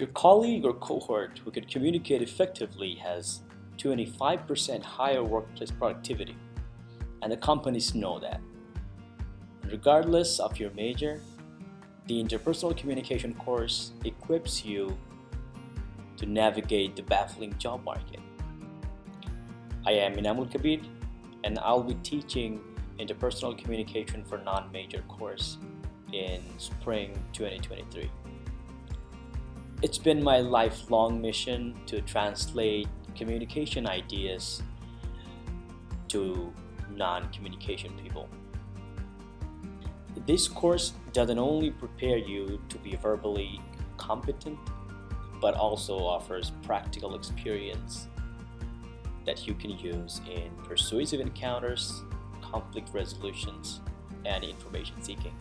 Your colleague or cohort who can communicate effectively has 25% higher workplace productivity, and the companies know that. Regardless of your major, the interpersonal communication course equips you to navigate the baffling job market. I am Inamul Kabir, and I'll be teaching interpersonal communication for non-major course in spring 2023. It's been my lifelong mission to translate communication ideas to non-communication people. This course doesn't only prepare you to be verbally competent, but also offers practical experience that you can use in persuasive encounters, conflict resolutions, and information seeking.